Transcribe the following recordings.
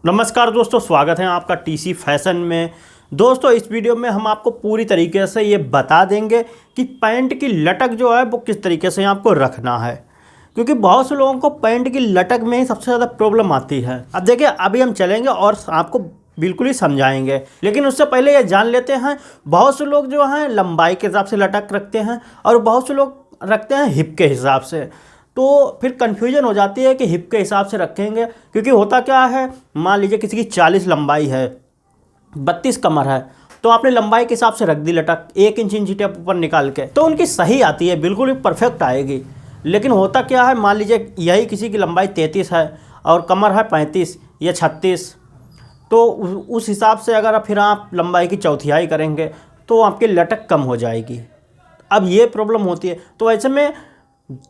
नमस्कार दोस्तों, स्वागत है आपका टीसी फैशन में। दोस्तों, इस वीडियो में हम आपको पूरी तरीके से ये बता देंगे कि पैंट की लटक जो है वो किस तरीके से आपको रखना है, क्योंकि बहुत से लोगों को पैंट की लटक में ही सबसे ज़्यादा प्रॉब्लम आती है। अब देखिए, अभी हम चलेंगे और आपको बिल्कुल ही समझाएंगे, लेकिन उससे पहले ये जान लेते हैं, बहुत से लोग जो हैं लंबाई के हिसाब से लटक रखते हैं और बहुत से लोग रखते हैं हिप के हिसाब से। तो फिर कन्फ्यूजन हो जाती है कि हिप के हिसाब से रखेंगे, क्योंकि होता क्या है, मान लीजिए किसी की 40 लंबाई है, 32 कमर है, तो आपने लंबाई के हिसाब से रख दी लटक 1 इंच टेप ऊपर निकाल के, तो उनकी सही आती है, बिल्कुल ही परफेक्ट आएगी। लेकिन होता क्या है, मान लीजिए यही किसी की लंबाई 33 है और कमर है 35 या 36, तो उस हिसाब से अगर फिर आप लंबाई की चौथाई करेंगे तो आपकी लटक कम हो जाएगी। अब ये प्रॉब्लम होती है। तो ऐसे में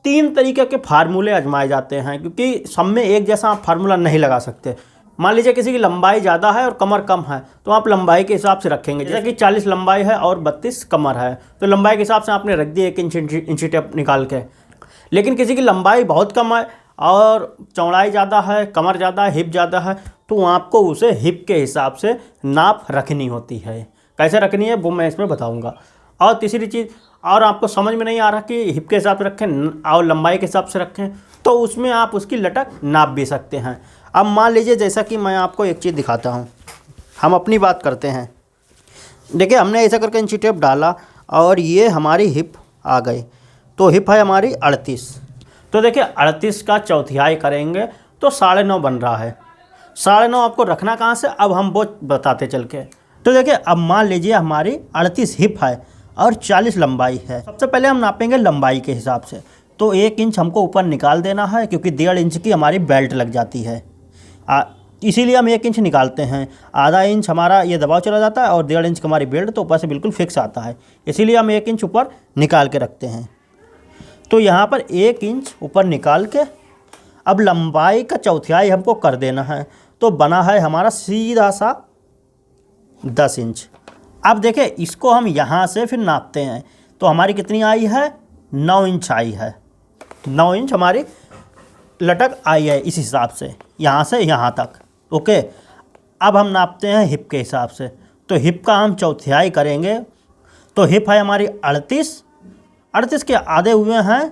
3 तरीके के फार्मूले आजमाए जाते हैं, क्योंकि सब में एक जैसा आप फार्मूला नहीं लगा सकते। मान लीजिए किसी की लंबाई ज़्यादा है और कमर कम है, तो आप लंबाई के हिसाब से रखेंगे। जैसे कि 40 लंबाई है और 32 कमर है, तो लंबाई के हिसाब से आपने रख दी 1 इंच टेप निकाल के। लेकिन किसी की लंबाई बहुत कम है और चौड़ाई ज़्यादा है, कमर ज़्यादा है, हिप ज़्यादा है, तो आपको उसे हिप के हिसाब से नाप रखनी होती है। कैसे रखनी है वो मैं इसमें बताऊँगा। और तीसरी चीज़, और आपको समझ में नहीं आ रहा कि हिप के हिसाब से रखें और लंबाई के हिसाब से रखें, तो उसमें आप उसकी लटक नाप भी सकते हैं। अब मान लीजिए, जैसा कि मैं आपको एक चीज़ दिखाता हूँ, हम अपनी बात करते हैं। देखिए, हमने ऐसा करके इंची टेप डाला और ये हमारी हिप आ गई, तो हिप है हमारी 38। तो देखिए, 38 का चौथाई करेंगे तो 9.5 बन रहा है। 9.5 आपको रखना कहाँ से, अब हम वो बताते चल के। तो देखिए, अब मान लीजिए हमारी 38 हिप है और 40 लंबाई है। सबसे पहले हम नापेंगे लंबाई के हिसाब से, तो 1 इंच हमको ऊपर निकाल देना है, क्योंकि 1.5 इंच की हमारी बेल्ट लग जाती है, इसीलिए हम 1 इंच निकालते हैं। आधा इंच हमारा ये दबाव चला जाता है और 1.5 इंच की हमारी बेल्ट तो ऊपर से बिल्कुल फिक्स आता है, इसीलिए हम 1 इंच ऊपर निकाल के रखते हैं। तो यहाँ पर 1 इंच ऊपर निकाल के अब लंबाई का चौथाई हमको कर देना है, तो बना है हमारा सीधा सा 10 इंच। अब देखिए, इसको हम यहाँ से फिर नापते हैं, तो हमारी कितनी आई है, 9 इंच आई है। 9 इंच हमारी लटक आई है इस हिसाब से, यहाँ से यहाँ तक। ओके, अब हम नापते हैं हिप के हिसाब से, तो हिप का हम चौथाई करेंगे। तो हिप है हमारी 38 के आधे हुए हैं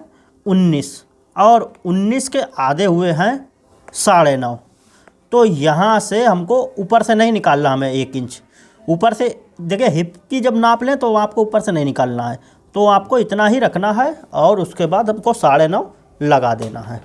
19 और 19 के आधे हुए हैं 9.5। तो यहाँ से हमको ऊपर से नहीं निकालना, हमें 1 इंच ऊपर से। देखिए, हिप की जब नाप लें तो आपको ऊपर से नहीं निकालना है, तो आपको इतना ही रखना है और उसके बाद हमको 9.5 लगा देना है।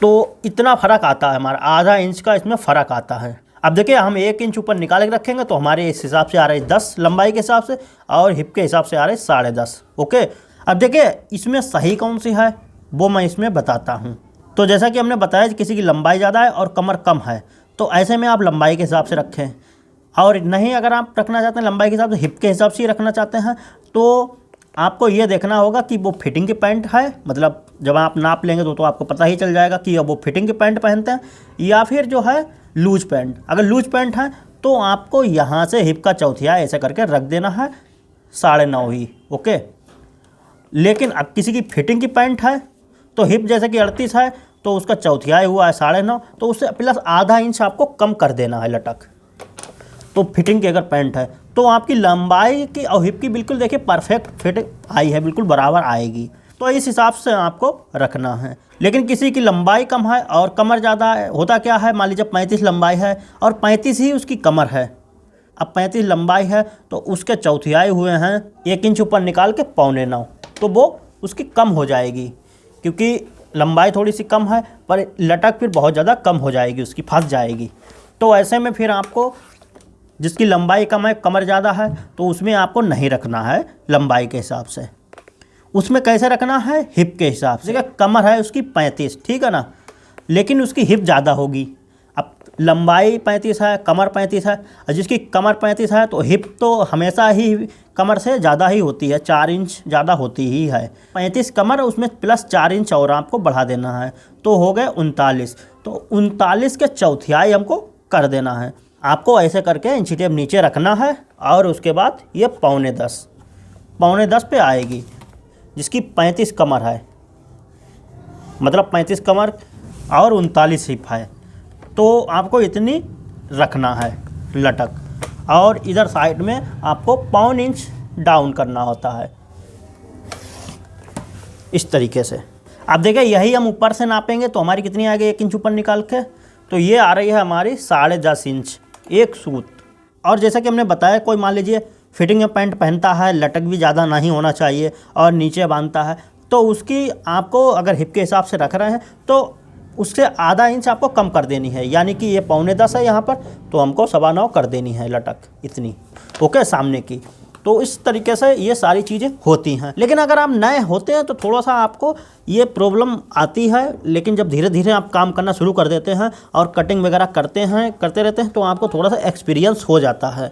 तो इतना फ़र्क आता है हमारा, आधा इंच का इसमें फ़र्क आता है। अब देखिए, हम 1 इंच ऊपर निकाल के रखेंगे तो हमारे इस हिसाब से आ रहे 10 लंबाई के हिसाब से और हिप के हिसाब से आ रहे 10.5। ओके, अब देखिए इसमें सही कौन सी है वो मैं इसमें बताता हूँ। तो जैसा कि हमने बताया कि किसी की लंबाई ज़्यादा है और कमर कम है, तो ऐसे में आप लंबाई के हिसाब से रखें। और नहीं, अगर आप रखना चाहते हैं लंबाई के हिसाब से, हिप के हिसाब से ही रखना चाहते हैं, तो आपको ये देखना होगा कि वो फिटिंग की पैंट है, मतलब जब आप नाप लेंगे तो आपको पता ही चल जाएगा कि वो फिटिंग की पैंट पहनते हैं या फिर जो है लूज पैंट। अगर लूज पैंट है तो आपको यहाँ से हिप का चौथाई ऐसे करके रख देना है 9.5 ही। ओके, लेकिन अब किसी की फिटिंग की पैंट है, तो हिप जैसे कि 38 है तो उसका चौथाई हुआ है 9.5, तो उससे प्लस आधा इंच आपको कम कर देना है लटक। तो फिटिंग की अगर पैंट है तो आपकी लंबाई की और हिप की बिल्कुल देखिए परफेक्ट फिट आई है, बिल्कुल बराबर आएगी। तो इस हिसाब से आपको रखना है। लेकिन किसी की लंबाई कम है और कमर ज़्यादा है, होता क्या है, मान लीजिए 35 लंबाई है और 35 ही उसकी कमर है। अब 35 लंबाई है तो उसके चौथाई हुए हैं 1 इंच ऊपर निकाल के 8.25, तो वो उसकी कम हो जाएगी, क्योंकि लंबाई थोड़ी सी कम है पर लटक फिर बहुत ज़्यादा कम हो जाएगी, उसकी फंस जाएगी। तो ऐसे में फिर आपको, जिसकी लंबाई कम है कमर ज़्यादा है, तो उसमें आपको नहीं रखना है लंबाई के हिसाब से। उसमें कैसे रखना है, हिप के हिसाब से। कमर है उसकी 35, ठीक है ना, लेकिन उसकी हिप ज़्यादा होगी। अब लंबाई 35 है, कमर 35 है, और जिसकी कमर 35 है तो हिप तो हमेशा ही कमर से ज़्यादा ही होती है, 4 इंच ज़्यादा होती ही है। 35 कमर, उसमें प्लस 4 इंच और आपको बढ़ा देना है, तो हो गए 39। तो 39 के चौथाई हमको कर देना है। आपको ऐसे करके इंची टेप नीचे रखना है और उसके बाद ये 9.5 पे आएगी, जिसकी 35 कमर है, मतलब 35 कमर और 39 हिप है। तो आपको इतनी रखना है लटक, और इधर साइड में आपको 1.25 इंच डाउन करना होता है इस तरीके से। आप देखिए यही हम ऊपर से नापेंगे तो हमारी कितनी आ गई 1 इंच ऊपर निकाल के, तो ये आ रही है हमारी 10.5 इंच एक सूत। और जैसा कि हमने बताया, कोई मान लीजिए फिटिंग में पैंट पहनता है, लटक भी ज़्यादा नहीं होना चाहिए और नीचे बांधता है, तो उसकी आपको अगर हिप के हिसाब से रख रहे हैं तो उससे आधा इंच आपको कम कर देनी है, यानी कि ये 9.25 है यहाँ पर, तो हमको 9.25 कर देनी है लटक इतनी, ओके, सामने की। तो इस तरीके से ये सारी चीज़ें होती हैं। लेकिन अगर आप नए होते हैं तो थोड़ा सा आपको ये प्रॉब्लम आती है, लेकिन जब धीरे धीरे आप काम करना शुरू कर देते हैं और कटिंग वगैरह करते रहते हैं तो आपको थोड़ा सा एक्सपीरियंस हो जाता है।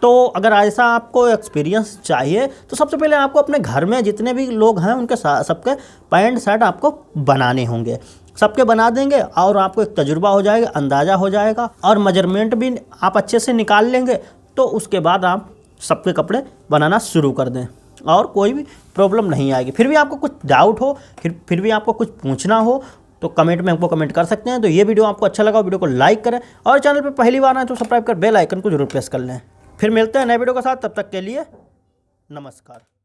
तो अगर ऐसा आपको एक्सपीरियंस चाहिए तो सबसे पहले आपको अपने घर में जितने भी लोग हैं उनके सबके पैंट शर्ट आपको बनाने होंगे, सबके बना देंगे और आपको एक तजुर्बा हो जाएगा, अंदाज़ा हो जाएगा और मेजरमेंट भी आप अच्छे से निकाल लेंगे। तो उसके बाद आप सबके कपड़े बनाना शुरू कर दें और कोई भी प्रॉब्लम नहीं आएगी। फिर भी आपको कुछ डाउट हो, फिर भी आपको कुछ पूछना हो तो कमेंट में हमको कमेंट कर सकते हैं। तो ये वीडियो आपको अच्छा लगा, वीडियो को लाइक करें और चैनल पर पहली बार आए तो सब्सक्राइब कर बेल आइकन को जरूर प्रेस कर लें। फिर मिलते हैं नए वीडियो के साथ, तब तक के लिए नमस्कार।